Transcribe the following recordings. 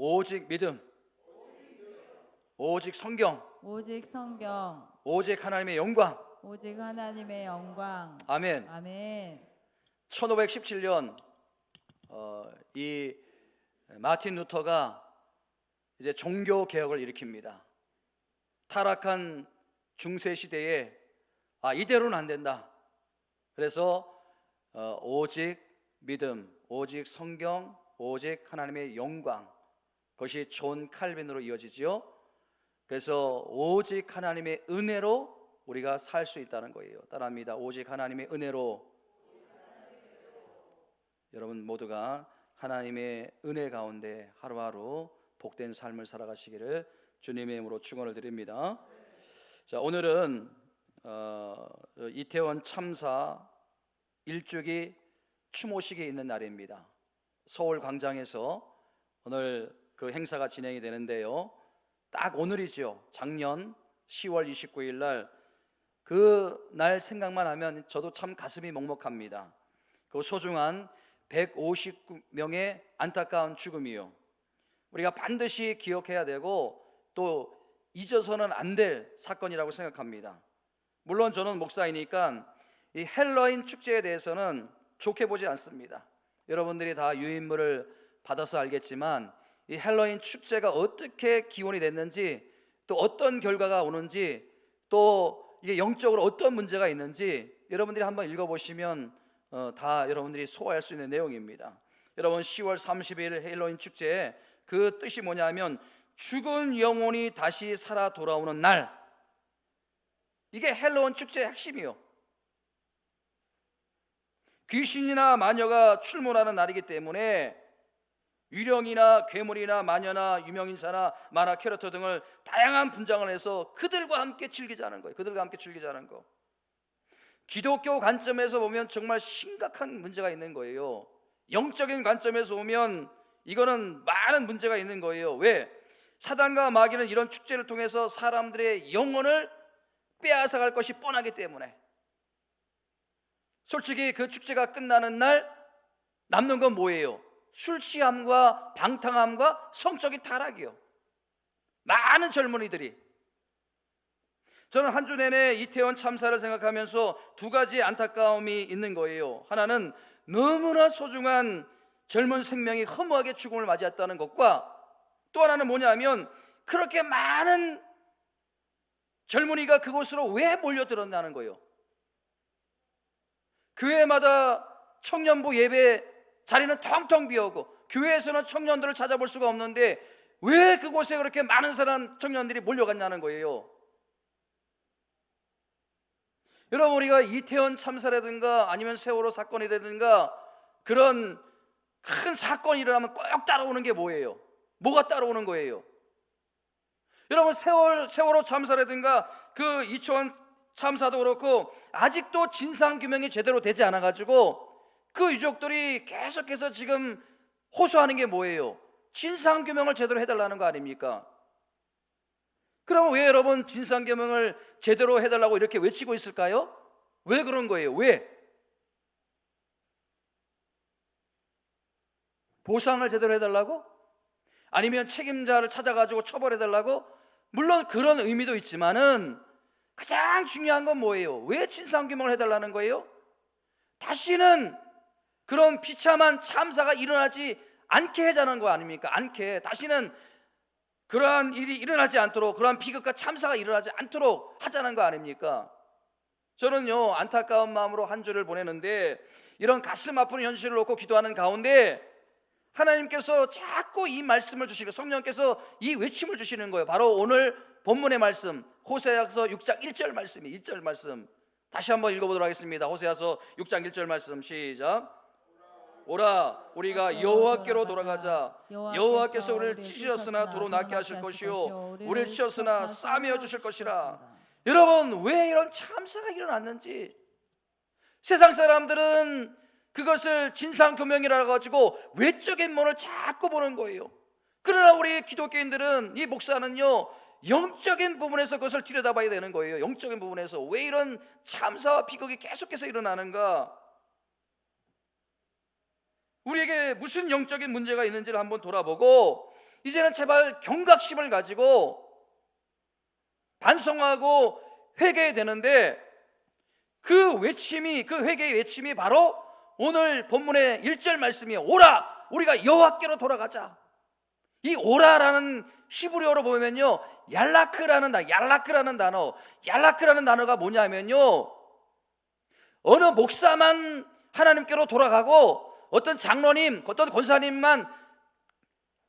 오직 믿음, 오직 성경, 오직 성경, 오직 하나님의 영광. 오직 하나님의 영광. 아멘. 아멘. 1517년 이 마틴 루터가 이제 종교 개혁을 일으킵니다. 타락한 중세 시대에 이대로는 안 된다. 그래서 오직 믿음, 오직 성경, 오직 하나님의 영광, 그것이 존 칼빈으로 이어지지요. 그래서 오직 하나님의 은혜로 우리가 살 수 있다는 거예요. 따라합니다. 오직 하나님의 은혜로. 여러분 모두가 하나님의 은혜 가운데 하루하루 복된 삶을 살아가시기를 주님의 이름으로 축원을 드립니다. 자, 오늘은 이태원 참사 1주기 추모식이 있는 날입니다. 서울 광장에서 오늘 그 행사가 진행이 되는데요, 딱 오늘이죠. 작년 10월 29일 날 그 날 생각만 하면 저도 참 가슴이 먹먹합니다. 그 소중한 159명의 안타까운 죽음이요, 우리가 반드시 기억해야 되고 또 잊어서는 안 될 사건이라고 생각합니다. 물론 저는 목사이니까 이 헬로윈 축제에 대해서는 좋게 보지 않습니다. 여러분들이 다 유인물을 받아서 알겠지만 이 헬로윈 축제가 어떻게 기원이 됐는지, 또 어떤 결과가 오는지, 또 이게 영적으로 어떤 문제가 있는지 여러분들이 한번 읽어보시면 다 여러분들이 소화할 수 있는 내용입니다. 여러분 10월 30일 헬로윈 축제에 그 뜻이 뭐냐면 죽은 영혼이 다시 살아 돌아오는 날, 이게 헬로윈 축제의 핵심이요. 귀신이나 마녀가 출몰하는 날이기 때문에 유령이나 괴물이나 마녀나 유명인사나 만화 캐릭터 등을 다양한 분장을 해서 그들과 함께 즐기자는 거예요. 그들과 함께 즐기자는 거. 기독교 관점에서 보면 정말 심각한 문제가 있는 거예요. 영적인 관점에서 보면 이거는 많은 문제가 있는 거예요. 왜? 사단과 마귀는 이런 축제를 통해서 사람들의 영혼을 빼앗아갈 것이 뻔하기 때문에. 솔직히 그 축제가 끝나는 날 남는 건 뭐예요? 술 취함과 방탕함과 성적인 타락이요. 많은 젊은이들이. 저는 한 주 내내 이태원 참사를 생각하면서 두 가지 안타까움이 있는 거예요. 하나는 너무나 소중한 젊은 생명이 허무하게 죽음을 맞이했다는 것과, 또 하나는 뭐냐면 그렇게 많은 젊은이가 그곳으로 왜 몰려들었냐는 거예요. 교회마다 청년부 예배 자리는 텅텅 비어오고 교회에서는 청년들을 찾아볼 수가 없는데 왜 그곳에 그렇게 많은 사람 청년들이 몰려갔냐는 거예요. 여러분, 우리가 이태원 참사라든가 아니면 세월호 사건이라든가 그런 큰 사건이 일어나면 꼭 따라오는 게 뭐예요? 뭐가 따라오는 거예요? 여러분, 세월호 참사라든가 그 이태원 참사도 그렇고 아직도 진상규명이 제대로 되지 않아가지고 그 유족들이 계속해서 지금 호소하는 게 뭐예요? 진상규명을 제대로 해달라는 거 아닙니까? 그럼 왜 여러분 진상규명을 제대로 해달라고 이렇게 외치고 있을까요? 왜 그런 거예요? 왜? 보상을 제대로 해달라고? 아니면 책임자를 찾아가지고 처벌해달라고? 물론 그런 의미도 있지만은 가장 중요한 건 뭐예요? 왜 진상규명을 해달라는 거예요? 다시는 그런 비참한 참사가 일어나지 않게 하자는 거 아닙니까? 다시는 그러한 일이 일어나지 않도록, 그러한 비극과 참사가 일어나지 않도록 하자는 거 아닙니까? 저는요, 안타까운 마음으로 한 주를 보내는데 이런 가슴 아픈 현실을 놓고 기도하는 가운데 하나님께서 자꾸 이 말씀을 주시고 성령께서 이 외침을 주시는 거예요. 바로 오늘 본문의 말씀, 호세아서 6장 1절 말씀이 1절 말씀 다시 한번 읽어보도록 하겠습니다. 호세아서 6장 1절 말씀 시작. 오라, 우리가 여호와께로 돌아가자. 여호와께서 우리를 찢으셨으나 도로 낫게 하실 것이요 우리를 찢었으나 싸매어 주실 것이라. 여러분, 왜 이런 참사가 일어났는지 세상 사람들은 그것을 진상규명이라고 가지고 외적인 면을 자꾸 보는 거예요. 그러나 우리 기독교인들은, 이 목사는요, 영적인 부분에서 그것을 들여다봐야 되는 거예요. 영적인 부분에서 왜 이런 참사와 비극이 계속해서 일어나는가, 우리에게 무슨 영적인 문제가 있는지를 한번 돌아보고 이제는 제발 경각심을 가지고 반성하고 회개해야 되는데, 그 외침이, 그 회개의 외침이 바로 오늘 본문의 1절 말씀이에요. 오라, 우리가 여호와께로 돌아가자. 이 오라라는 히브리어로 보면요, 얄라크라는 단어가 뭐냐면요, 어느 목사만 하나님께로 돌아가고 어떤 장로님, 어떤 권사님만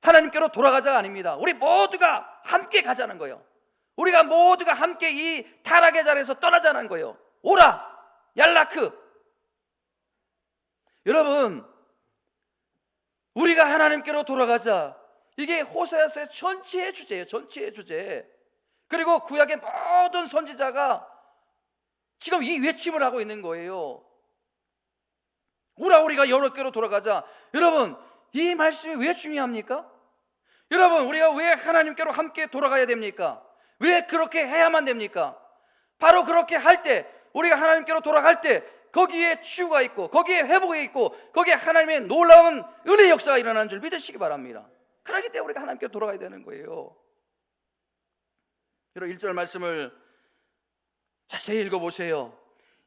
하나님께로 돌아가자가 아닙니다. 우리 모두가 함께 가자는 거예요. 우리가 모두가 함께 이 타락의 자리에서 떠나자는 거예요. 오라, 얄라크. 여러분, 우리가 하나님께로 돌아가자, 이게 호세아서의 전체의 주제예요. 전체의 주제. 그리고 구약의 모든 선지자가 지금 이 외침을 하고 있는 거예요. 오라, 우리가 여호와께로 돌아가자. 여러분, 이 말씀이 왜 중요합니까? 여러분, 우리가 왜 하나님께로 함께 돌아가야 됩니까? 왜 그렇게 해야만 됩니까? 바로 그렇게 할 때, 우리가 하나님께로 돌아갈 때 거기에 치유가 있고, 거기에 회복이 있고, 거기에 하나님의 놀라운 은혜 역사가 일어나는 줄 믿으시기 바랍니다. 그렇기 때문에 우리가 하나님께로 돌아가야 되는 거예요. 여러분, 1절 말씀을 자세히 읽어보세요.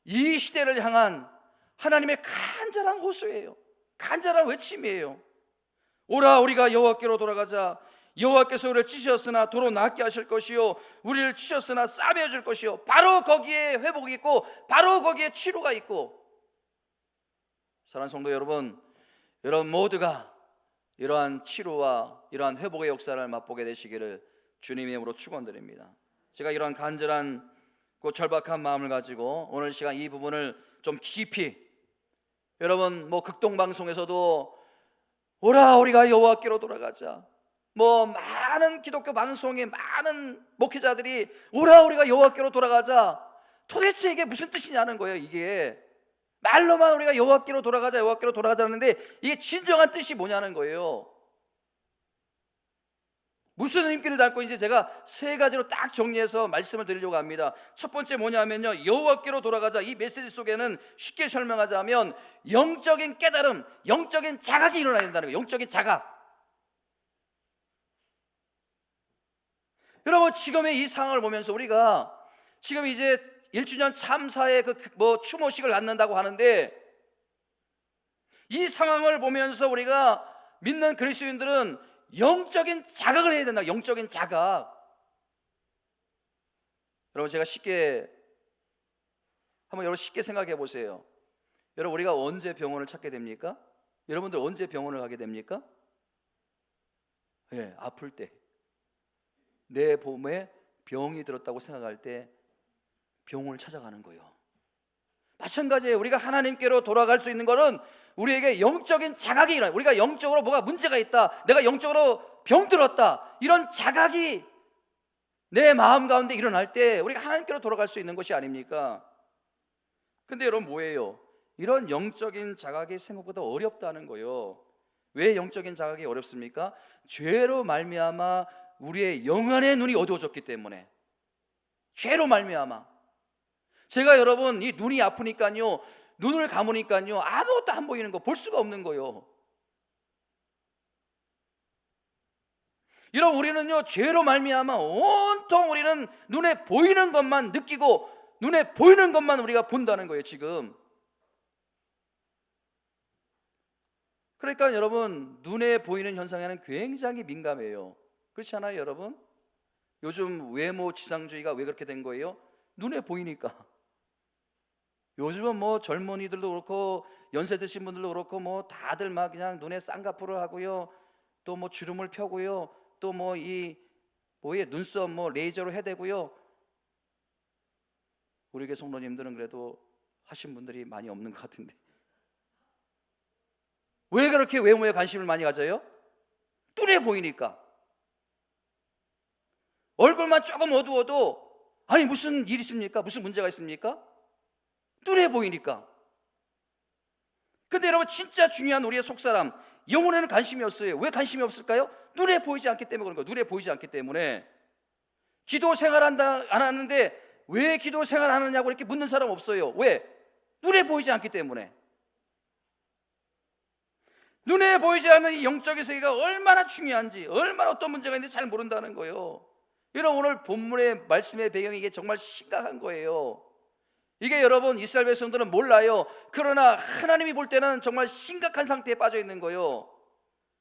이 시대를 향한 하나님의 간절한 호소예요. 간절한 외침이에요. 오라, 우리가 여호와께로 돌아가자. 여호와께서 우리를 찢으셨으나 도로 낫게 하실 것이요, 우리를 찢으셨으나 싸매어 줄 것이요. 바로 거기에 회복이 있고, 바로 거기에 치료가 있고. 사랑하는 성도 여러분, 여러분 모두가 이러한 치료와 이러한 회복의 역사를 맛보게 되시기를 주님의 이름으로 축원드립니다. 제가 이러한 간절한 그 절박한 마음을 가지고 오늘 시간 이 부분을 좀 깊이, 여러분 극동방송에서도 오라, 우리가 여호와께로 돌아가자, 많은 기독교 방송에 많은 목회자들이 오라, 우리가 여호와께로 돌아가자. 도대체 이게 무슨 뜻이냐는 거예요. 이게 말로만 우리가 여호와께로 돌아가자, 여호와께로 돌아가자는데 이게 진정한 뜻이 뭐냐는 거예요. 무슨 의미를 담고 이제 제가 세 가지로 딱 정리해서 말씀을 드리려고 합니다. 첫 번째 뭐냐면요, 여호와께로 돌아가자. 이 메시지 속에는 쉽게 설명하자면 영적인 깨달음, 영적인 자각이 일어나야 된다는 거예요. 영적인 자각. 여러분, 지금의 이 상황을 보면서 우리가 지금 이제 1주년 참사의 추모식을 갖는다고 하는데, 이 상황을 보면서 우리가 믿는 그리스도인들은 영적인 자각을 해야 된다. 영적인 자각. 여러분, 제가 여러분 쉽게 생각해 보세요. 여러분, 우리가 언제 병원을 찾게 됩니까? 여러분들 언제 병원을 가게 됩니까? 아플 때, 내 몸에 병이 들었다고 생각할 때 병원을 찾아가는 거예요. 마찬가지예요. 우리가 하나님께로 돌아갈 수 있는 것은 우리에게 영적인 자각이 일어나요. 우리가 영적으로 뭐가 문제가 있다, 내가 영적으로 병들었다, 이런 자각이 내 마음 가운데 일어날 때 우리가 하나님께로 돌아갈 수 있는 것이 아닙니까? 근데 여러분, 뭐예요? 이런 영적인 자각이 생각보다 어렵다는 거예요. 왜 영적인 자각이 어렵습니까? 죄로 말미암아 우리의 영안의 눈이 어두워졌기 때문에. 죄로 말미암아. 제가 여러분, 이 눈이 아프니까요, 눈을 감으니까요 아무것도 안 보이는 거, 볼 수가 없는 거예요. 여러분, 우리는요 죄로 말미암아 온통 우리는 눈에 보이는 것만 느끼고, 눈에 보이는 것만 우리가 본다는 거예요 지금. 그러니까 여러분, 눈에 보이는 현상에는 굉장히 민감해요. 그렇지 않아요 여러분? 요즘 외모 지상주의가 왜 그렇게 된 거예요? 눈에 보이니까. 요즘은 젊은이들도 그렇고 연세 드신 분들도 그렇고 다들 막 그냥 눈에 쌍꺼풀을 하고요, 또 주름을 펴고요, 또 눈썹 레이저로 해대고요. 우리 교회 성도님들은 그래도 하신 분들이 많이 없는 것 같은데, 왜 그렇게 외모에 관심을 많이 가져요? 눈에 보이니까. 얼굴만 조금 어두워도 아니 무슨 일 있습니까? 무슨 문제가 있습니까? 눈에 보이니까. 근데 여러분, 진짜 중요한 우리의 속사람, 영혼에는 관심이 없어요. 왜 관심이 없을까요? 눈에 보이지 않기 때문에 그런 거예요. 눈에 보이지 않기 때문에. 기도 생활한다 안 하는데 왜 기도 생활 안 하느냐고 이렇게 묻는 사람 없어요. 왜? 눈에 보이지 않기 때문에. 눈에 보이지 않는 이 영적인 세계가 얼마나 중요한지, 얼마나 어떤 문제가 있는지 잘 모른다는 거예요. 여러분, 오늘 본문의 말씀의 배경이 이게 정말 심각한 거예요. 이게 여러분, 이스라엘 백성들은 몰라요. 그러나 하나님이 볼 때는 정말 심각한 상태에 빠져 있는 거예요.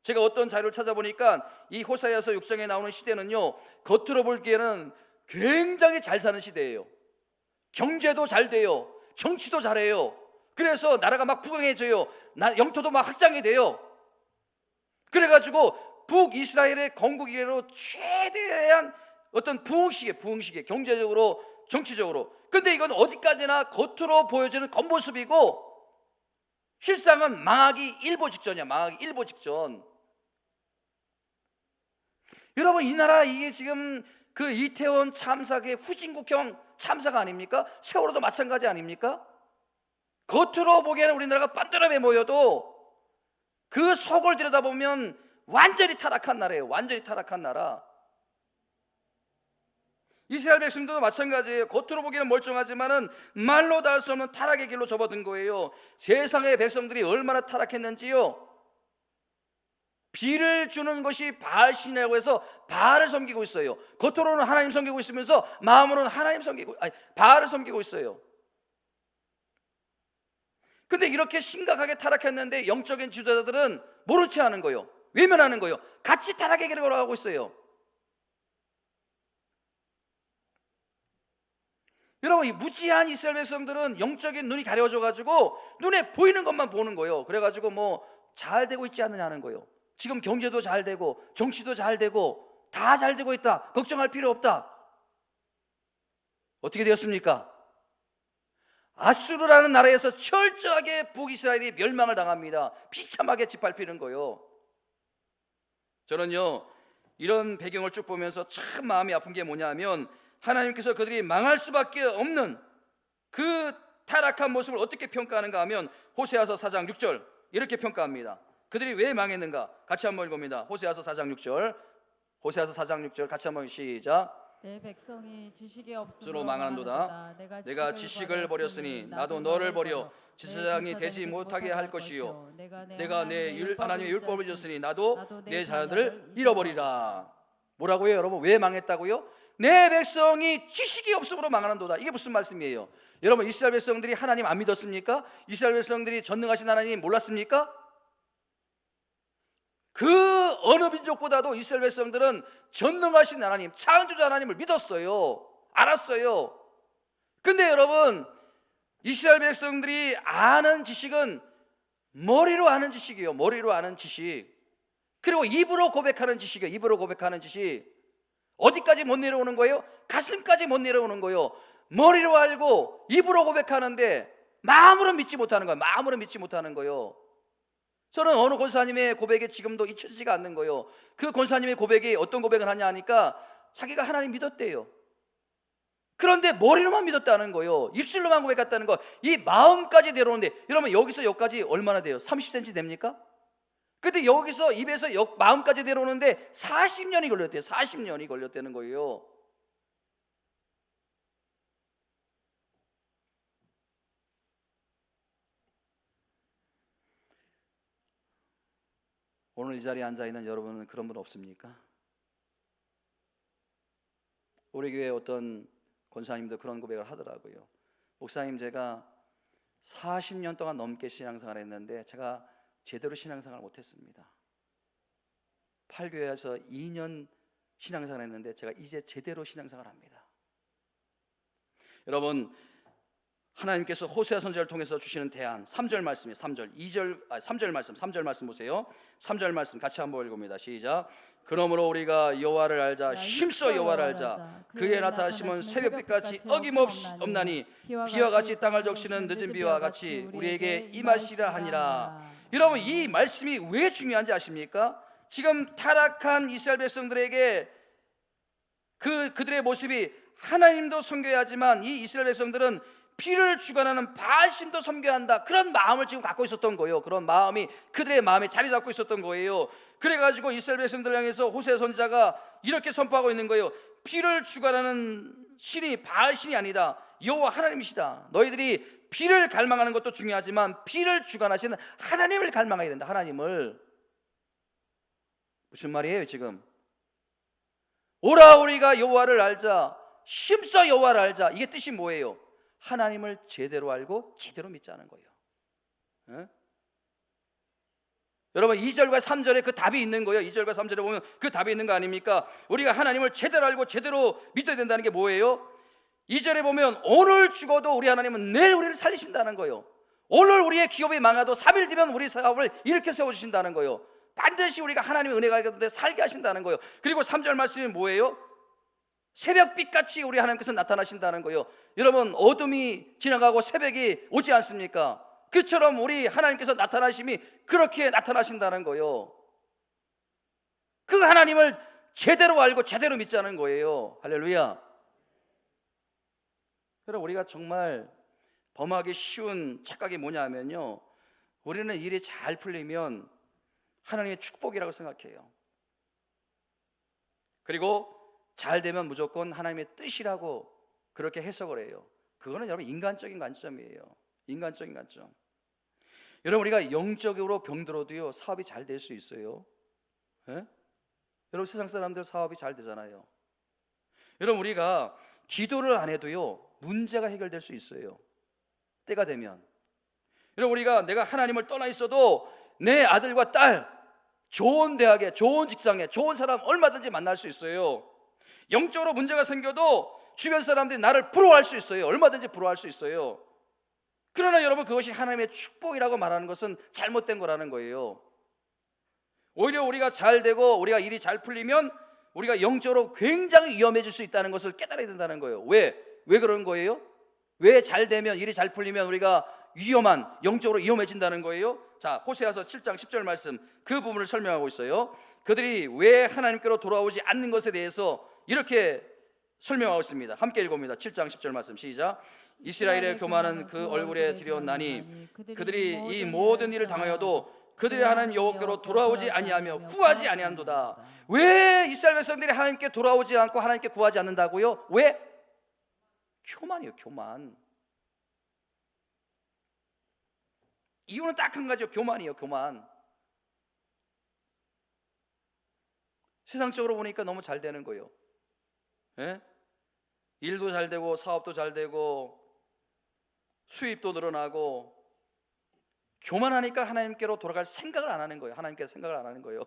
제가 어떤 자료를 찾아보니까 이 호사야서 6장에 나오는 시대는요, 겉으로 보기에는 굉장히 잘 사는 시대예요. 경제도 잘 돼요. 정치도 잘해요. 그래서 나라가 막 부강해져요. 영토도 막 확장이 돼요. 그래가지고 북이스라엘의 건국 이래로 최대한 어떤 부흥시기에 경제적으로, 정치적으로. 근데 이건 어디까지나 겉으로 보여지는 겉모습이고 실상은 망하기 일보 직전이야. 망하기 일보 직전. 여러분, 이 나라 이게 지금 그 이태원 참사의 후진국형 참사가 아닙니까? 세월호도 마찬가지 아닙니까? 겉으로 보기에는 우리나라가 빤듯하게 보여도 그 속을 들여다보면 완전히 타락한 나라예요. 완전히 타락한 나라. 이스라엘 백성들도 마찬가지예요. 겉으로 보기에는 멀쩡하지만은 말로 다 할 수 없는 타락의 길로 접어든 거예요. 세상의 백성들이 얼마나 타락했는지요. 비를 주는 것이 바알신이라고 해서 바알을 섬기고 있어요. 겉으로는 하나님 섬기고 있으면서 마음으로는 바알을 섬기고 있어요. 근데 이렇게 심각하게 타락했는데 영적인 지도자들은 모른 채 하는 거예요. 외면하는 거예요. 같이 타락의 길을 걸어가고 있어요. 여러분, 이 무지한 이스라엘 백성들은 영적인 눈이 가려져 가지고 눈에 보이는 것만 보는 거예요. 그래가지고 뭐 잘 되고 있지 않느냐는 거예요. 지금 경제도 잘 되고 정치도 잘 되고 다 잘 되고 있다. 걱정할 필요 없다. 어떻게 되었습니까? 아수르라는 나라에서 철저하게 북이스라엘이 멸망을 당합니다. 비참하게 짓밟히는 거예요. 저는요, 이런 배경을 쭉 보면서 참 마음이 아픈 게 뭐냐면 하나님께서 그들이 망할 수밖에 없는 그 타락한 모습을 어떻게 평가하는가 하면 호세아서 4장 6절 이렇게 평가합니다. 그들이 왜 망했는가? 같이 한번 읽어봅니다. 호세아서 4장 6절. 호세아서 4장 6절 같이 한번 시작. 내 백성이 지식이 없으므로 스스로 망하는도다. 내가 지식을 버렸으니 나도 너를 버려 제사장이 되지 못하게 할 것이요 내가 내 하나님의 율법을 잊었으니 나도 내 자녀들을 잃어버리라. 뭐라고요, 여러분? 왜 망했다고요? 내 백성이 지식이 없음으로 망하는도다. 이게 무슨 말씀이에요? 여러분, 이스라엘 백성들이 하나님 안 믿었습니까? 이스라엘 백성들이 전능하신 하나님 몰랐습니까? 그 어느 민족보다도 이스라엘 백성들은 전능하신 하나님, 창조자 하나님을 믿었어요. 알았어요. 근데 여러분, 이스라엘 백성들이 아는 지식은 머리로 아는 지식이에요. 머리로 아는 지식. 그리고 입으로 고백하는 지식이에요. 입으로 고백하는 지식. 어디까지 못 내려오는 거예요? 가슴까지 못 내려오는 거예요. 머리로 알고 입으로 고백하는데 마음으로 믿지 못하는 거예요. 마음으로 믿지 못하는 거예요. 저는 어느 권사님의 고백에 지금도 잊혀지지가 않는 거예요. 그 권사님의 고백이 어떤 고백을 하냐 하니까 자기가 하나님 믿었대요. 그런데 머리로만 믿었다는 거예요. 입술로만 고백했다는 거. 이 마음까지 내려오는데 여러분, 여기서 여기까지 얼마나 돼요? 30cm 됩니까? 근데 여기서 입에서 마음까지 내려오는데 40년이 걸렸대요. 40년이 걸렸다는 거예요. 오늘 이 자리에 앉아있는 여러분은 그런 분 없습니까? 우리 교회 어떤 권사님도 그런 고백을 하더라고요. 목사님, 제가 40년 동안 넘게 신앙생활을 했는데 제가 제대로 신앙생활을 못했습니다. 8교회에서 2년 신앙생활을 했는데 제가 이제 제대로 신앙생활을 합니다. 여러분, 하나님께서 호세아 선지자를 통해서 주시는 대안 3절 말씀이에요. 3절 말씀 보세요. 3절 말씀 같이 한번 읽어봅니다. 시작. 그러므로 우리가 여호와를 알자, 힘써 여호와를 알자. 그의 나타나심은 새벽빛같이 어김없이 없나니 비와 같이 땅을 적시는 늦은 비와 같이 우리에게 임하시라 하니라. 여러분, 이 말씀이 왜 중요한지 아십니까? 지금 타락한 이스라엘 백성들에게 그들의 모습이 하나님도 섬겨야 하지만 이 이스라엘 백성들은 피를 주관하는 바알신도 섬겨야 한다. 그런 마음을 지금 갖고 있었던 거예요. 그런 마음이 그들의 마음에 자리 잡고 있었던 거예요. 그래가지고 이스라엘 백성들을 향해서 호세아 선지자가 이렇게 선포하고 있는 거예요. 피를 주관하는 신이 바알신이 아니다. 여호와 하나님이시다. 너희들이 비를 갈망하는 것도 중요하지만 비를 주관하시는 하나님을 갈망해야 된다. 하나님을. 무슨 말이에요 지금? 오라 우리가 여호와를 알자, 힘써 여호와를 알자. 이게 뜻이 뭐예요? 하나님을 제대로 알고 제대로 믿자는 거예요. 에? 여러분 2절과 3절에 그 답이 있는 거예요. 2절과 3절에 보면 그 답이 있는 거 아닙니까? 우리가 하나님을 제대로 알고 제대로 믿어야 된다는 게 뭐예요? 2절에 보면 오늘 죽어도 우리 하나님은 내일 우리를 살리신다는 거예요. 오늘 우리의 기업이 망하도 3일 뒤면 우리 사업을 일으켜 세워주신다는 거예요. 반드시 우리가 하나님의 은혜가 있게 살게 하신다는 거예요. 그리고 3절 말씀이 뭐예요? 새벽빛같이 우리 하나님께서 나타나신다는 거예요. 여러분 어둠이 지나가고 새벽이 오지 않습니까? 그처럼 우리 하나님께서 나타나심이 그렇게 나타나신다는 거예요. 그 하나님을 제대로 알고 제대로 믿자는 거예요. 할렐루야. 여러분 우리가 정말 범하기 쉬운 착각이 뭐냐면요, 우리는 일이 잘 풀리면 하나님의 축복이라고 생각해요. 그리고 잘 되면 무조건 하나님의 뜻이라고 그렇게 해석을 해요. 그거는 여러분 인간적인 관점이에요. 인간적인 관점. 여러분 우리가 영적으로 병들어도요 사업이 잘 될 수 있어요. 예? 여러분 세상 사람들 사업이 잘 되잖아요. 여러분 우리가 기도를 안 해도요 문제가 해결될 수 있어요. 때가 되면. 여러분 우리가 내가 하나님을 떠나 있어도 내 아들과 딸 좋은 대학에, 좋은 직장에, 좋은 사람 얼마든지 만날 수 있어요. 영적으로 문제가 생겨도 주변 사람들이 나를 부러워할 수 있어요. 얼마든지 부러워할 수 있어요. 그러나 여러분 그것이 하나님의 축복이라고 말하는 것은 잘못된 거라는 거예요. 오히려 우리가 잘 되고 우리가 일이 잘 풀리면 우리가 영적으로 굉장히 위험해질 수 있다는 것을 깨달아야 된다는 거예요. 왜 그런 거예요? 왜 잘 되면, 일이 잘 풀리면 우리가 영적으로 위험해진다는 거예요? 자, 호세아서 7장 10절 말씀, 그 부분을 설명하고 있어요. 그들이 왜 하나님께로 돌아오지 않는 것에 대해서 이렇게 설명하고 있습니다. 함께 읽어봅니다. 7장 10절 말씀 시작. 이스라엘의 교만은 그 얼굴에 들여온나니 그들이 이 모든 일을 당하여도 그들의 하나님 여호와께로 돌아오지 아니하며 구하지 아니한도다. 왜 이스라엘 백성들이 하나님께 돌아오지 않고 하나님께 구하지 않는다고요? 왜? 교만이에요. 교만. 이유는 딱 한 가지요. 교만이에요. 교만. 세상적으로 보니까 너무 잘 되는 거예요. 예? 일도 잘 되고 사업도 잘 되고 수입도 늘어나고, 교만하니까 하나님께로 돌아갈 생각을 안 하는 거예요. 하나님께 생각을 안 하는 거예요.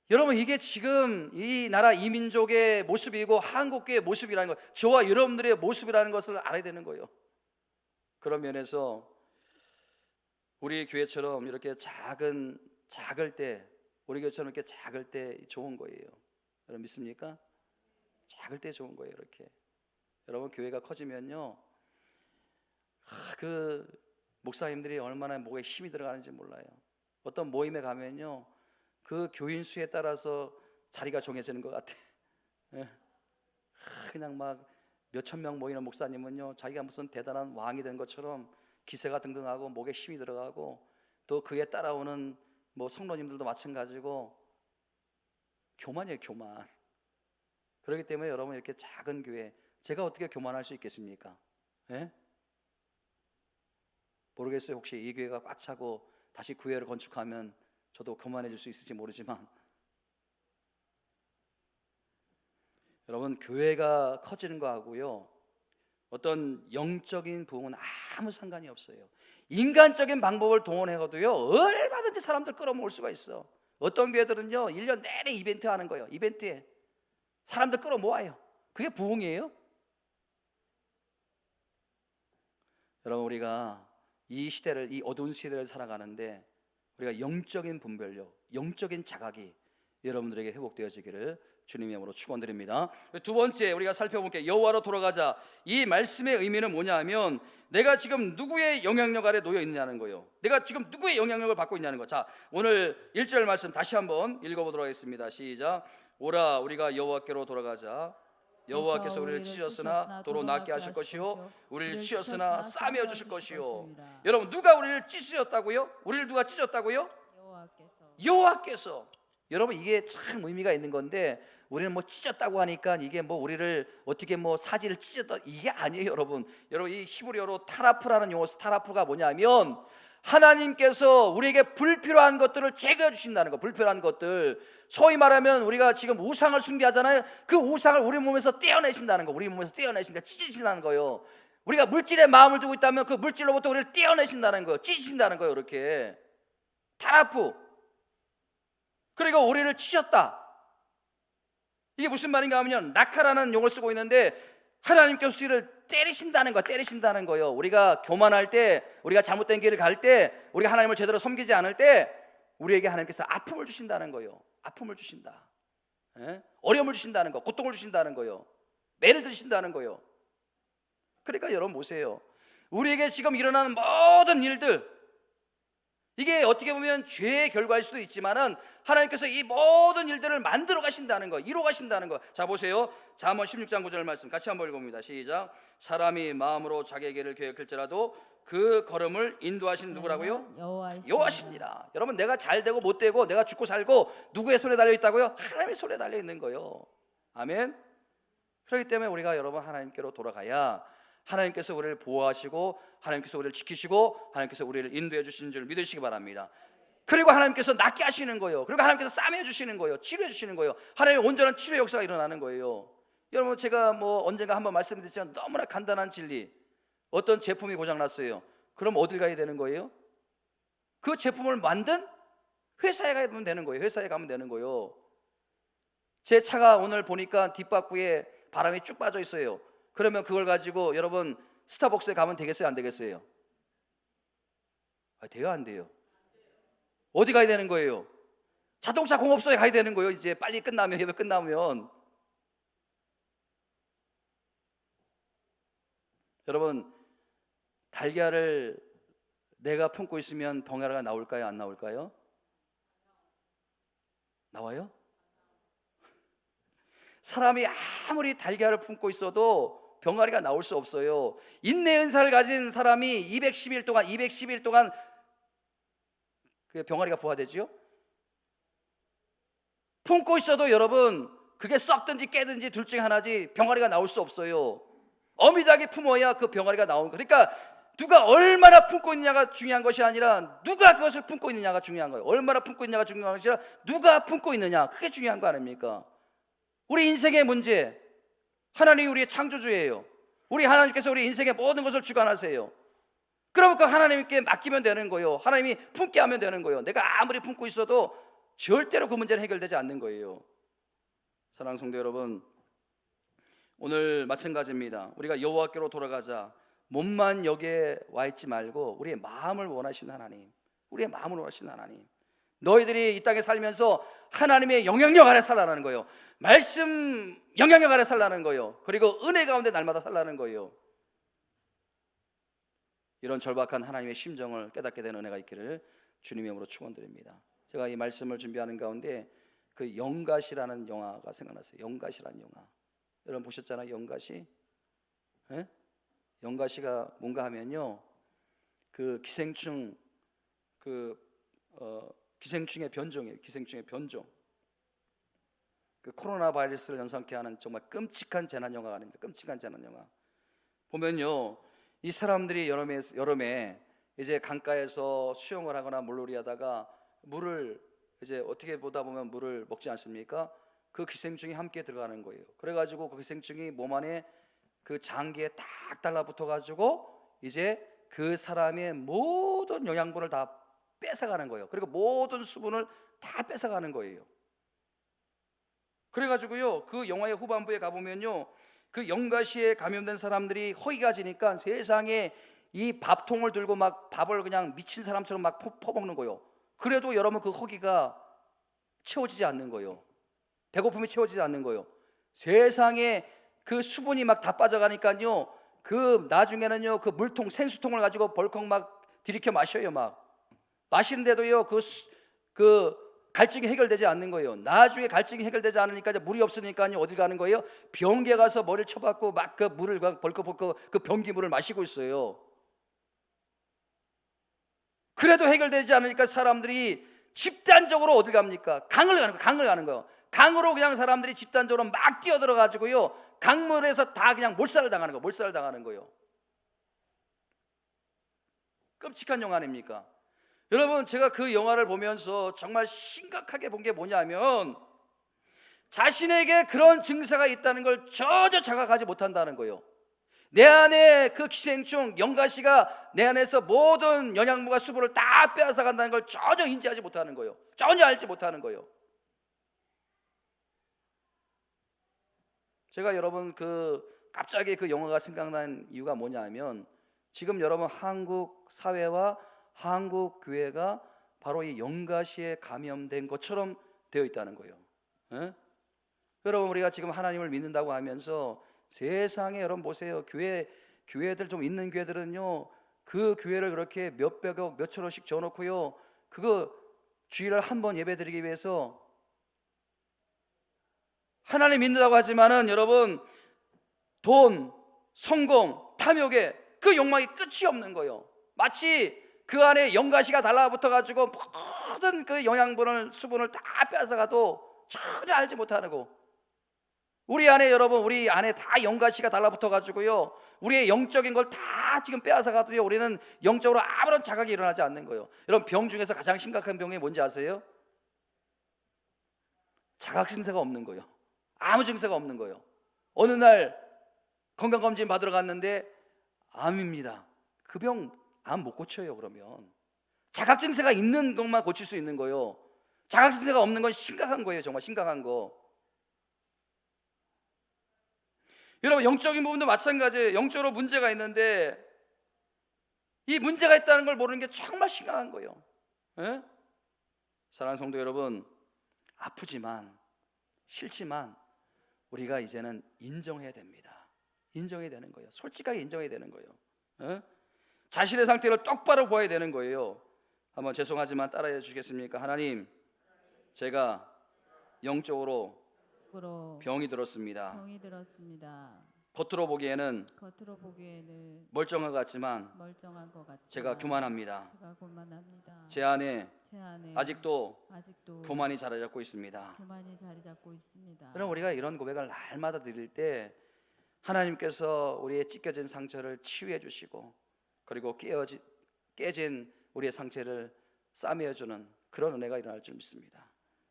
여러분 이게 지금 이 나라 이 민족의 모습이고 한국교회의 모습이라는 거, 저와 여러분들의 모습이라는 것을 알아야 되는 거예요. 그런 면에서 우리 교회처럼 이렇게 작을 때, 우리 교회처럼 이렇게 작을 때 좋은 거예요. 여러분 믿습니까? 작을 때 좋은 거예요. 이렇게 여러분 교회가 커지면요, 그 목사님들이 얼마나 목에 힘이 들어가는지 몰라요. 어떤 모임에 가면요 그 교인 수에 따라서 자리가 정해지는 것 같아. 그냥 막 몇천 명 모이는 목사님은요 자기가 무슨 대단한 왕이 된 것처럼 기세가 등등하고 목에 힘이 들어가고, 또 그에 따라오는 뭐 성도님들도 마찬가지고 교만이에요. 교만. 그렇기 때문에 여러분 이렇게 작은 교회, 제가 어떻게 교만할 수 있겠습니까? 예? 모르겠어요. 혹시 이 교회가 꽉 차고 다시 교회를 건축하면 저도 교만해질 수 있을지 모르지만, 여러분 교회가 커지는 거하고요 어떤 영적인 부흥은 아무 상관이 없어요. 인간적인 방법을 동원해도요 얼마든지 사람들 끌어모을 수가 있어. 어떤 교회들은요 1년 내내 이벤트 하는 거예요. 이벤트에 사람들 끌어모아요. 그게 부흥이에요? 여러분 우리가 이 시대를, 이 어두운 시대를 살아가는데 우리가 영적인 분별력, 영적인 자각이 여러분들에게 회복되어지기를 주님의 이름으로 축원드립니다. 두 번째 우리가 살펴볼게요. 여호와로 돌아가자. 이 말씀의 의미는 뭐냐 하면 내가 지금 누구의 영향력 아래 놓여 있느냐는 거예요. 내가 지금 누구의 영향력을 받고 있냐는 거. 자, 오늘 1절 말씀 다시 한번 읽어보도록 하겠습니다. 시작. 오라 우리가 여호와께로 돌아가자. 여호와께서 우리를 찢었으나 도로 낫게 하실 것이요 우리를 찢었으나 싸매어 주실 것이요. 여러분 누가 우리를 찢으셨다고요? 우리를 누가 찢었다고요? 여호와께서. 여러분 이게 참 의미가 있는 건데, 우리는 뭐 찢었다고 하니까 이게 뭐 우리를 어떻게 뭐 사지를 찢었다, 이게 아니에요. 여러분 이 히브리어로 타라프라는 용어, 타라프가 뭐냐면 하나님께서 우리에게 불필요한 것들을 제거해 주신다는 거. 불필요한 것들, 소위 말하면 우리가 지금 우상을 숭배하잖아요. 그 우상을 우리 몸에서 떼어내신다는 거. 우리 몸에서 떼어내신다, 찢으신다는 거예요. 우리가 물질에 마음을 두고 있다면 그 물질로부터 우리를 떼어내신다는 거예요. 찢으신다는 거예요. 이렇게 타라프. 그리고 우리를 치셨다. 이게 무슨 말인가 하면 낙하라는 용어를 쓰고 있는데 하나님께서 우리를 때리신다는 거야. 때리신다는 거예요. 우리가 교만할 때, 우리가 잘못된 길을 갈 때, 우리가 하나님을 제대로 섬기지 않을 때 우리에게 하나님께서 아픔을 주신다는 거예요. 아픔을 주신다. 어려움을 주신다는 거, 고통을 주신다는 거예요. 매를 드신다는 거예요. 그러니까 여러분 보세요. 우리에게 지금 일어나는 모든 일들, 이게 어떻게 보면 죄의 결과일 수도 있지만은 하나님께서 이 모든 일들을 만들어 가신다는 거, 이루어 가신다는 거. 자 보세요. 잠언 16장 9절 말씀 같이 한번 읽어봅니다. 시작. 사람이 마음으로 자기의 길을 계획할지라도 그 걸음을 인도하신 누구라고요? 여호와시니라. 여러분 내가 잘 되고 못 되고 내가 죽고 살고 누구의 손에 달려 있다고요? 하나님의 손에 달려 있는 거예요. 아멘. 그렇기 때문에 우리가 여러분 하나님께로 돌아가야 하나님께서 우리를 보호하시고 하나님께서 우리를 지키시고 하나님께서 우리를 인도해 주시는 줄 믿으시기 바랍니다. 그리고 하나님께서 낫게 하시는 거예요. 그리고 하나님께서 싸매 주시는 거예요. 치료해 주시는 거예요. 하나님의 온전한 치료 역사가 일어나는 거예요. 여러분 제가 뭐 언젠가 한번 말씀드렸지만 너무나 간단한 진리. 어떤 제품이 고장났어요. 그럼 어딜 가야 되는 거예요? 그 제품을 만든 회사에 가면 되는 거예요. 회사에 가면 되는 거예요. 제 차가 오늘 보니까 뒷바퀴에 바람이 쭉 빠져 있어요. 그러면 그걸 가지고 여러분 스타벅스에 가면 되겠어요? 안 되겠어요? 돼요? 안 돼요? 어디 가야 되는 거예요? 자동차 공업소에 가야 되는 거예요. 이제 빨리 끝나면, 예배 끝나면. 여러분 달걀을 내가 품고 있으면 병아리가 나올까요? 안 나올까요? 나와요? 사람이 아무리 달걀을 품고 있어도 병아리가 나올 수 없어요. 인내 은사를 가진 사람이 210일 동안 그 병아리가 부화되죠. 품고 있어도 여러분 그게 썩든지 깨든지 둘 중에 하나지 병아리가 나올 수 없어요. 어미닭이 품어야 그 병아리가 나오는 거예요. 그러니까 누가 얼마나 품고 있느냐가 중요한 것이 아니라 누가 그것을 품고 있느냐가 중요한 거예요. 얼마나 품고 있느냐가 중요한 것이 아니라 누가 품고 있느냐, 그게 중요한 거 아닙니까? 우리 인생의 문제, 하나님이 우리의 창조주예요. 우리 하나님께서 우리 인생의 모든 것을 주관하세요. 그러면 그 하나님께 맡기면 되는 거예요. 하나님이 품게 하면 되는 거예요. 내가 아무리 품고 있어도 절대로 그 문제는 해결되지 않는 거예요. 사랑하는 성도 여러분, 오늘 마찬가지입니다. 우리가 여호와께로 돌아가자. 몸만 여기에 와 있지 말고 우리의 마음을 원하시는 하나님, 우리의 마음을 원하시는 하나님, 너희들이 이 땅에 살면서 하나님의 영향력 아래 살라는 거예요. 말씀 영향력 아래 살라는 거예요. 그리고 은혜 가운데 날마다 살라는 거예요. 이런 절박한 하나님의 심정을 깨닫게 되는 은혜가 있기를 주님의 이름으로 축원드립니다. 제가 이 말씀을 준비하는 가운데 그 영가시라는 영화가 생각났어요. 영가시라는 영화. 여러분 보셨잖아요. 영가시. 예? 영가시가 뭔가 하면요, 그 기생충, 기생충의 변종이에요. 기생충의 변종. 그 코로나 바이러스를 연상케 하는 정말 끔찍한 재난 영화가 아닙니까? 끔찍한 재난 영화. 보면요, 이 사람들이 여름에 이제 강가에서 수영을 하거나 물놀이 하다가 물을 이제 어떻게 보다 보면 물을 먹지 않습니까? 그 기생충이 함께 들어가는 거예요. 그래가지고 그 기생충이 몸 안에 그 장기에 딱 달라붙어 가지고 이제 그 사람의 모든 영양분을 다 뺏어가는 거예요. 그리고 모든 수분을 다 뺏어가는 거예요. 그래가지고요, 그 영화의 후반부에 가보면요, 그 영가시에 감염된 사람들이 허기가 지니까 세상에 이 밥통을 들고 막 밥을 그냥 미친 사람처럼 막 퍼먹는 거예요. 그래도 여러분 그 허기가 채워지지 않는 거예요. 배고픔이 채워지지 않는 거예요. 세상에 그 수분이 막 다 빠져가니까요, 그 나중에는요, 그 물통, 생수통을 가지고 벌컥 막 들이켜 마셔요. 막 마시는데도요, 그 갈증이 해결되지 않는 거예요. 나중에 갈증이 해결되지 않으니까 이제 물이 없으니까요, 어디 가는 거예요? 변기에 가서 머리를 쳐박고 막 그 물을 벌컥 그 변기 물을 마시고 있어요. 그래도 해결되지 않으니까 사람들이 집단적으로 어디 갑니까? 강을 가는 거예요. 강으로 그냥 사람들이 집단적으로 막 뛰어들어가지고요, 강물에서 다 그냥 몰살을 당하는 거예요. 몰살을 당하는 거예요. 끔찍한 영화 아닙니까? 여러분, 제가 그 영화를 보면서 정말 심각하게 본 게 뭐냐면, 자신에게 그런 증세가 있다는 걸 전혀 자각하지 못한다는 거예요. 내 안에 그 기생충 영가시가 내 안에서 모든 영양분과 수분을 다 빼앗아 간다는 걸 전혀 인지하지 못하는 거예요. 전혀 알지 못하는 거예요. 제가 여러분 갑자기 그 영화가 생각난 이유가 뭐냐면, 지금 여러분 한국 사회와 한국 교회가 바로 이 영가시에 감염된 것처럼 되어 있다는 거예요. 에? 여러분, 우리가 지금 하나님을 믿는다고 하면서 세상에 여러분 보세요. 교회들 좀 있는 교회들은요, 그 교회를 그렇게 몇백억 몇천억씩 줘놓고요, 그거 주일날 한 번 예배드리기 위해서 하나님 믿는다고 하지만은 여러분, 돈, 성공, 탐욕에 그 욕망이 끝이 없는 거예요. 마치 그 안에 영가시가 달라붙어 가지고 모든 그 영양분을, 수분을 다 뺏어가도 전혀 알지 못하는 거. 우리 안에 여러분, 우리 안에 다 영가시가 달라붙어 가지고요, 우리의 영적인 걸 다 지금 빼앗아 가도요, 우리는 영적으로 아무런 자각이 일어나지 않는 거예요. 여러분, 병 중에서 가장 심각한 병이 뭔지 아세요? 자각 증세가 없는 거예요. 아무 증세가 없는 거예요. 어느 날 건강검진 받으러 갔는데 암입니다. 그 병 암 못 고쳐요. 그러면 자각 증세가 있는 것만 고칠 수 있는 거예요. 자각 증세가 없는 건 심각한 거예요. 정말 심각한 거. 여러분, 영적인 부분도 마찬가지예요. 영적으로 문제가 있는데 이 문제가 있다는 걸 모르는 게 정말 심각한 거예요. 에? 사랑하는 성도 여러분, 아프지만 싫지만 우리가 이제는 인정해야 됩니다. 인정해야 되는 거예요. 솔직하게 인정해야 되는 거예요. 에? 자신의 상태를 똑바로 보아야 되는 거예요. 한번 죄송하지만 따라해 주시겠습니까? 하나님, 제가 영적으로 병이 들었습니다. 겉으로 보기에는 멀쩡한 것 같지만 제가 교만합니다. 제 안에 아직도 교만이 자리 잡고 있습니다. 그럼 우리가 이런 고백을 날마다 드릴 때 하나님께서 우리의 찢겨진 상처를 치유해 주시고, 그리고 깨진 우리의 상처를 싸매어 주는 그런 은혜가 일어날 줄 믿습니다.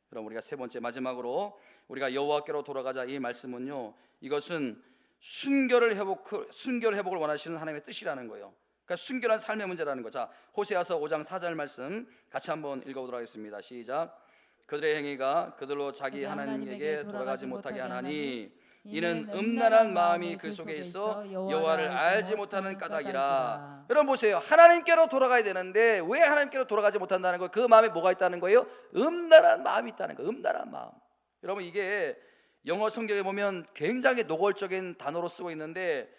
그럼 우리가 세 번째, 마지막으로 우리가 여호와께로 돌아가자. 이 말씀은요, 이것은 순결을 회복을 원하시는 하나님의 뜻이라는 거예요. 그러니까 순결한 삶의 문제라는 거. 자, 호세아서 5장 4절 말씀 같이 한번 읽어보도록 하겠습니다. 시작. 그들의 행위가 그들로 자기 하나님에게 돌아가지 못하게 하나니 이는 음란한 마음이 그 속에 있어 여호와를 알지 못하는 까닭이라. 여러분 보세요. 하나님께로 돌아가야 되는데 왜 하나님께로 돌아가지 못한다는 거예요? 그 마음에 뭐가 있다는 거예요? 음란한 마음이 있다는 거예요. 음란한 마음. 여러분, 이게 영어 성경에 보면 굉장히 노골적인 단어로 쓰고 있는데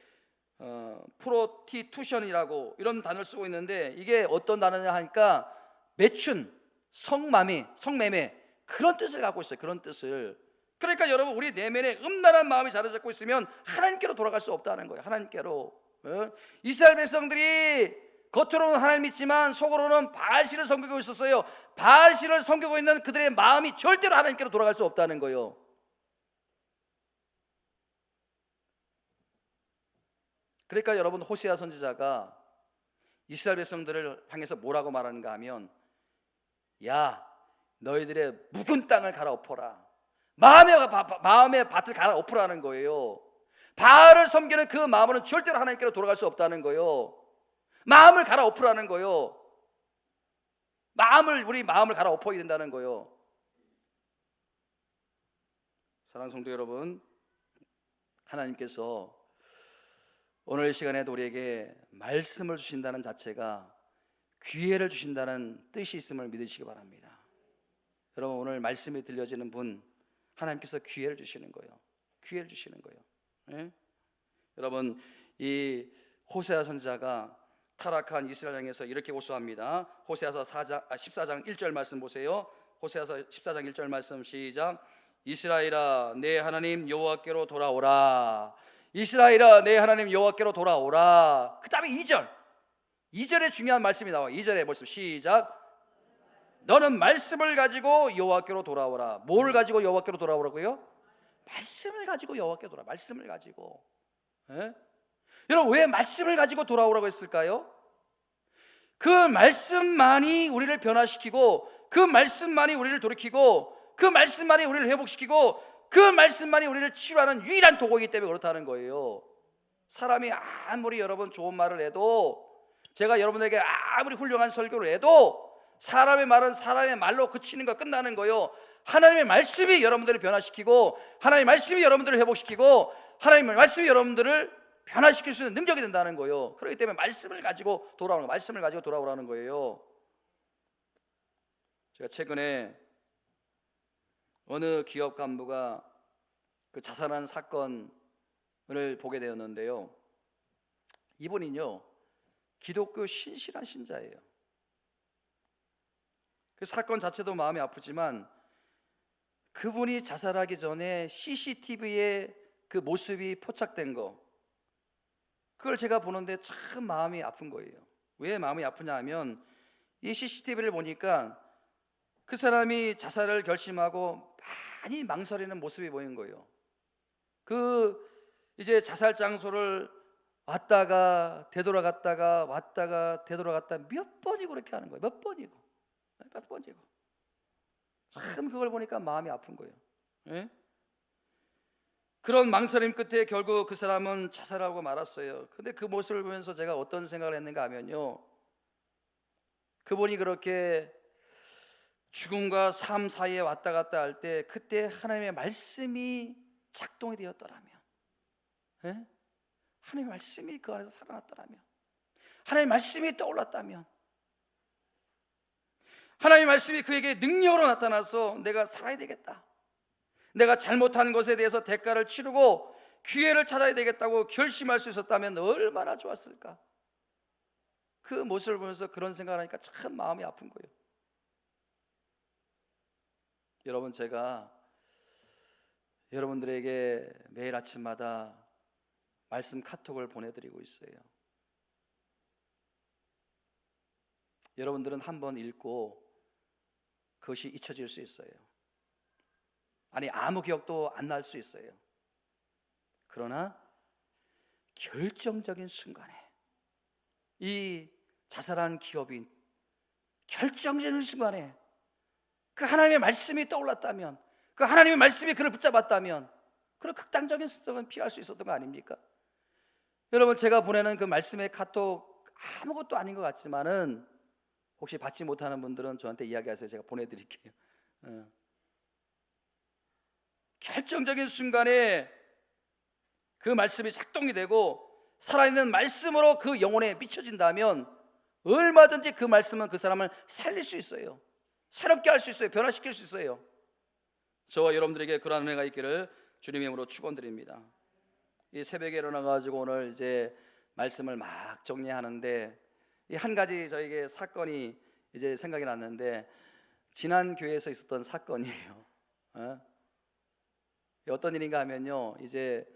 프로티투션이라고 이런 단어를 쓰고 있는데, 이게 어떤 단어냐 하니까 매춘, 성매매 그런 뜻을 갖고 있어요. 그런 뜻을. 그러니까 여러분, 우리 내면에 음란한 마음이 자리 잡고 있으면 하나님께로 돌아갈 수 없다는 거예요. 하나님께로. 이스라엘 백성들이 겉으로는 하나님 믿지만 속으로는 바알신을 섬기고 있었어요. 바알신을 섬기고 있는 그들의 마음이 절대로 하나님께로 돌아갈 수 없다는 거예요. 그러니까 여러분, 호세아 선지자가 이스라엘 백성들을 향해서 뭐라고 말하는가 하면, 야, 너희들의 묵은 땅을 갈아엎어라. 마음의 밭을 갈아엎으라는 거예요. 바알을 섬기는 그 마음은 절대로 하나님께로 돌아갈 수 없다는 거예요. 마음을 갈아엎으라는 거예요. 우리 마음을 갈아엎어야 된다는 거예요. 사랑하는 성도 여러분, 하나님께서 오늘 이 시간에도 우리에게 말씀을 주신다는 자체가 기회를 주신다는 뜻이 있음을 믿으시기 바랍니다. 여러분, 오늘 말씀이 들려지는 분, 하나님께서 기회를 주시는 거예요. 기회를 주시는 거예요. 네? 여러분, 이 호세아 선지자가 타락한 이스라엘 향해서 이렇게 호소합니다. 호세아서 14장 1절 말씀 보세요. 호세아서 14장 1절 말씀 시작. 이스라엘아, 내 하나님 여호와께로 돌아오라. 이스라엘아, 내 하나님 여호와께로 돌아오라. 그 다음에 2절에 중요한 말씀이 나와요. 2절에 벌써 시작. 너는 말씀을 가지고 여호와께로 돌아오라. 뭘 가지고 여호와께로 돌아오라고요? 말씀을 가지고 여호와께로 돌아오라. 말씀을 가지고. 예? 여러분, 왜 말씀을 가지고 돌아오라고 했을까요? 그 말씀만이 우리를 변화시키고, 그 말씀만이 우리를 돌이키고, 그 말씀만이 우리를 회복시키고, 그 말씀만이 우리를 치유하는 유일한 도구이기 때문에 그렇다는 거예요. 사람이 아무리 여러분 좋은 말을 해도, 제가 여러분에게 아무리 훌륭한 설교를 해도 사람의 말은 사람의 말로 그치는 거, 끝나는 거예요. 하나님의 말씀이 여러분들을 변화시키고, 하나님의 말씀이 여러분들을 회복시키고, 하나님의 말씀이 여러분들을 변화시킬 수 있는 능력이 된다는 거예요. 그렇기 때문에 말씀을 가지고 돌아오는 거예요. 말씀을 가지고 돌아오라는 거예요. 제가 최근에 어느 기업 간부가 그 자살한 사건을 보게 되었는데요, 이분은요 기독교 신실한 신자예요. 그 사건 자체도 마음이 아프지만 그분이 자살하기 전에 CCTV에 그 모습이 포착된 거, 그걸 제가 보는데 참 마음이 아픈 거예요. 왜 마음이 아프냐 하면, 이 CCTV를 보니까 그 사람이 자살을 결심하고 많이 망설이는 모습이 보인 거예요. 그 이제 자살 장소를 왔다가 되돌아갔다가 왔다가 되돌아갔다 몇 번이고 그렇게 하는 거예요. 몇 번이고. 참 그걸 보니까 마음이 아픈 거예요. 예? 그런 망설임 끝에 결국 그 사람은 자살하고 말았어요. 근데 그 모습을 보면서 제가 어떤 생각을 했는가 하면요, 그분이 그렇게 죽음과 삶 사이에 왔다 갔다 할 때, 그때 하나님의 말씀이 작동이 되었더라면, 예? 하나님의 말씀이 그 안에서 살아났더라면, 하나님의 말씀이 떠올랐다면, 하나님의 말씀이 그에게 능력으로 나타나서 내가 살아야 되겠다, 내가 잘못한 것에 대해서 대가를 치르고 기회를 찾아야 되겠다고 결심할 수 있었다면 얼마나 좋았을까. 그 모습을 보면서 그런 생각을 하니까 참 마음이 아픈 거예요. 여러분, 제가 여러분들에게 매일 아침마다 말씀 카톡을 보내드리고 있어요. 여러분들은 한번 읽고 그것이 잊혀질 수 있어요. 아니, 아무 기억도 안 날 수 있어요. 그러나 결정적인 순간에 이 자살한 기업인 결정적인 순간에 그 하나님의 말씀이 떠올랐다면, 그 하나님의 말씀이 그를 붙잡았다면, 그런 극단적인 수적은 피할 수 있었던 거 아닙니까? 여러분, 제가 보내는 그 말씀의 카톡 아무것도 아닌 것 같지만은 혹시 받지 못하는 분들은 저한테 이야기하세요. 제가 보내드릴게요. 결정적인 순간에 그 말씀이 작동이 되고 살아있는 말씀으로 그 영혼에 미쳐진다면 얼마든지 그 말씀은 그 사람을 살릴 수 있어요. 새롭게 할 수 있어요. 변화시킬 수 있어요. 저와 여러분들에게 그러한 은혜가 있기를 주님의 이름으로 축원드립니다. 이 새벽에 일어나가지고 오늘 이제 말씀을 막 정리하는데 이 한 가지 저에게 사건이 이제 생각이 났는데, 지난 교회에서 있었던 사건이에요. 어떤 일인가 하면요, 이제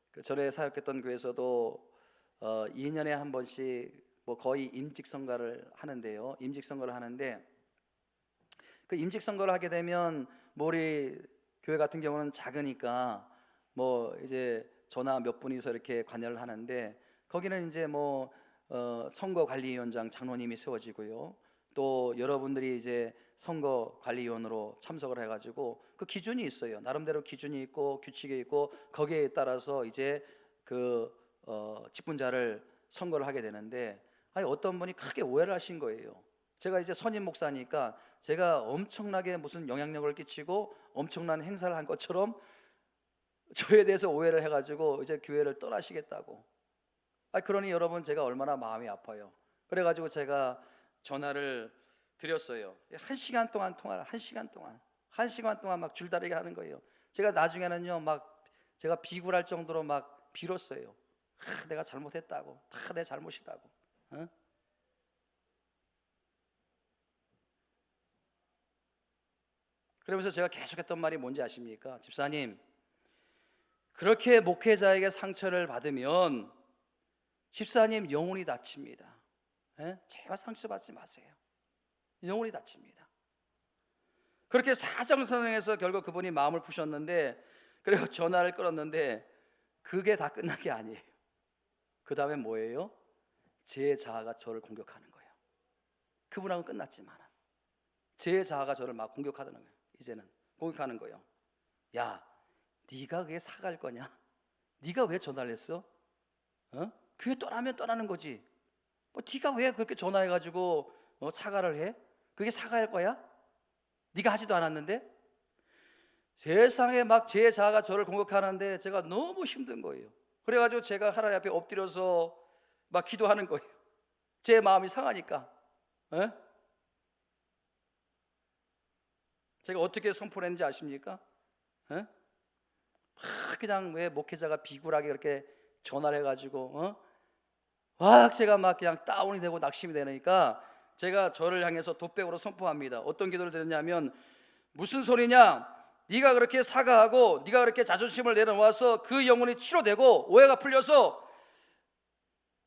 그 전에 사역했던 교회에서도 2년에 한 번씩 뭐 거의 임직선거를 하는데요. 임직선거를 하는데 그 임직선거를 하게 되면 뭐 우리 교회 같은 경우는 작으니까 뭐 이제 저나 몇 분이서 이렇게 관여를 하는데, 거기는 이제 뭐 선거관리위원장 장로님이 세워지고요. 또 여러분들이 이제 선거관리위원으로 참석을 해가지고 그 기준이 있어요. 나름대로 기준이 있고 규칙이 있고 거기에 따라서 이제 그 직분자를 선거를 하게 되는데, 아니 어떤 분이 크게 오해를 하신 거예요. 제가 이제 선임 목사니까 제가 엄청나게 무슨 영향력을 끼치고 엄청난 행사를 한 것처럼 저에 대해서 오해를 해가지고 이제 교회를 떠나시겠다고. 그러니 여러분, 제가 얼마나 마음이 아파요. 그래가지고 제가 전화를 드렸어요. 1시간 동안 통화를, 1시간 동안 막 줄다리기 하는 거예요. 제가 나중에는요 막 제가 비굴할 정도로 막 빌었어요. 내가 잘못했다고, 다 내 잘못이다고. 그러면서 제가 계속했던 말이 뭔지 아십니까? 집사님, 그렇게 목회자에게 상처를 받으면 집사님 영혼이 다칩니다. 제발 상처받지 마세요. 영혼이 다칩니다. 그렇게 사정선행해서 결국 그분이 마음을 푸셨는데, 그리고 전화를 끊었는데 그게 다 끝난 게 아니에요. 그 다음에 뭐예요? 제 자아가 저를 공격하는 거예요. 그분하고는 끝났지만 제 자아가 저를 막 공격하는 거예요. 이제는 공격하는 거예요. 야, 네가 그게 사갈 거냐? 네가 왜 전화를 했어? 교회 떠나면 떠나는 거지. 뭐 네가 왜 그렇게 전화해가지고 사과를 해? 그게 사과할 거야? 네가 하지도 않았는데. 세상에 막 제 자아가 저를 공격하는데 제가 너무 힘든 거예요. 그래가지고 제가 하나님 앞에 엎드려서 막 기도하는 거예요. 제 마음이 상하니까. 제가 어떻게 선포를 했는지 아십니까? 막 그냥 왜 목회자가 비굴하게 그렇게 전화를 해가지고 막 제가 막 그냥 다운이 되고 낙심이 되니까 제가 저를 향해서 돛백으로 선포합니다. 어떤 기도를 드렸냐면, 무슨 소리냐? 네가 그렇게 사과하고 네가 그렇게 자존심을 내려놓아서 그 영혼이 치료되고 오해가 풀려서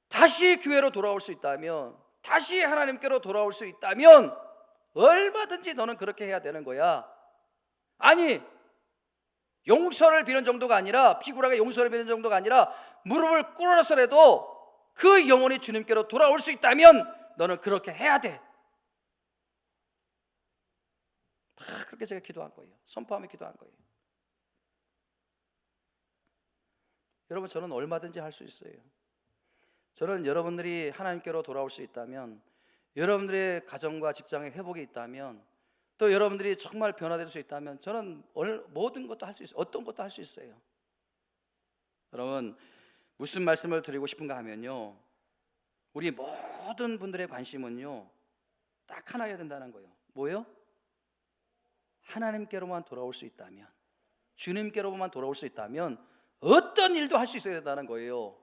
다시 교회로 돌아올 수 있다면, 다시 하나님께로 돌아올 수 있다면 얼마든지 너는 그렇게 해야 되는 거야. 아니, 용서를 비는 정도가 아니라, 비굴하게 용서를 비는 정도가 아니라 무릎을 꿇어서라도 그 영혼이 주님께로 돌아올 수 있다면 너는 그렇게 해야 돼. 그렇게 제가 기도한 거예요. 선포하며 기도한 거예요. 여러분, 저는 얼마든지 할 수 있어요. 저는 여러분들이 하나님께로 돌아올 수 있다면, 여러분들의 가정과 직장의 회복이 있다면, 또 여러분들이 정말 변화될 수 있다면 저는 모든 것도 할 수 있어요. 어떤 것도 할 수 있어요. 여러분, 무슨 말씀을 드리고 싶은가 하면요, 우리 모든 분들의 관심은요 딱 하나여야 된다는 거예요. 뭐예요? 하나님께로만 돌아올 수 있다면, 주님께로만 돌아올 수 있다면 어떤 일도 할 수 있어야 된다는 거예요.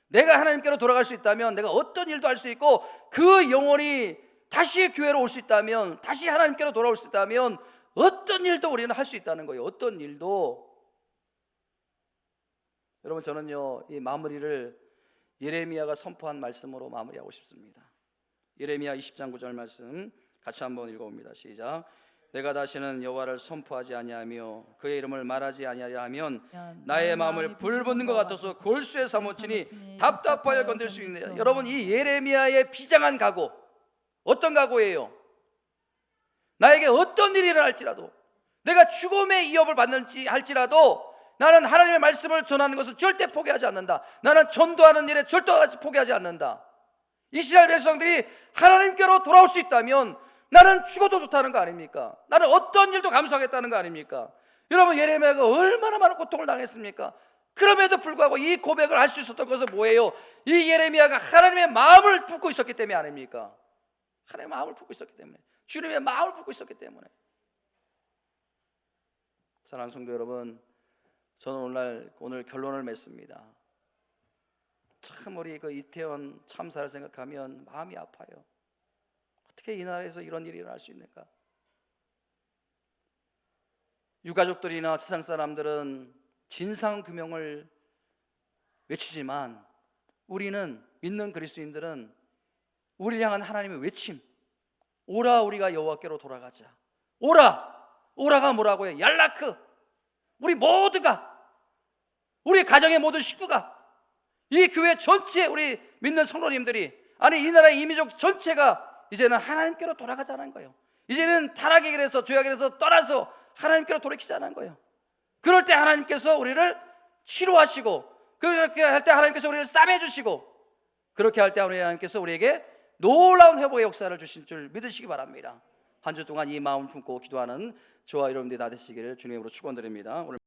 내가 하나님께로 돌아갈 수 있다면 내가 어떤 일도 할 수 있고, 그 영혼이 다시 교회로 올 수 있다면, 다시 하나님께로 돌아올 수 있다면 어떤 일도 우리는 할 수 있다는 거예요. 어떤 일도. 여러분, 저는요 이 마무리를 예레미야가 선포한 말씀으로 마무리하고 싶습니다. 예레미야 20장 9절 말씀 같이 한번 읽어봅니다. 시작. 내가 다시는 여호와를 선포하지 아니하며 그의 이름을 말하지 아니하려 하면 나의 마음을 불붙는 것 같아서 골수에 사무치니 답답하여 건들 수 있느냐. 여러분, 이 예레미야의 비장한 각오, 어떤 각오예요? 나에게 어떤 일이 일어날지라도, 내가 죽음의 위협을 받는지 할지라도 나는 하나님의 말씀을 전하는 것을 절대 포기하지 않는다. 나는 전도하는 일에 절대 포기하지 않는다. 이스라엘 백성들이 하나님께로 돌아올 수 있다면 나는 죽어도 좋다는 거 아닙니까? 나는 어떤 일도 감수하겠다는 거 아닙니까? 여러분, 예레미야가 얼마나 많은 고통을 당했습니까? 그럼에도 불구하고 이 고백을 할 수 있었던 것은 뭐예요? 이 예레미야가 하나님의 마음을 품고 있었기 때문에 아닙니까? 하나님의 마음을 품고 있었기 때문에, 주님의 마음을 품고 있었기 때문에. 사랑하는 성도 여러분, 저는 오늘 결론을 맺습니다. 참 우리 그 이태원 참사를 생각하면 마음이 아파요. 어떻게 이 나라에서 이런 일이 일어날 수 있는가? 유가족들이나 세상 사람들은 진상규명을 외치지만 우리는, 믿는 그리스도인들은 우리를 향한 하나님의 외침, 오라 우리가 여호와께로 돌아가자. 오라가 뭐라고요? 얄라크. 우리 모두가, 우리 가정의 모든 식구가, 이 교회 전체 우리 믿는 성도님들이, 아니 이 나라의 이민족 전체가 이제는 하나님께로 돌아가자는 거예요. 이제는 타락의 길에서, 죄악의 길에서 떠나서 하나님께로 돌이키자는 거예요. 그럴 때 하나님께서 우리를 치료하시고, 그렇게 할 때 하나님께서 우리를 싸매주시고, 그렇게 할 때 하나님께서 우리에게 놀라운 회복의 역사를 주실 줄 믿으시기 바랍니다. 한 주 동안 이 마음을 품고 기도하는 저와 여러분들이 다 되시기를 주님으로 축원드립니다. 오늘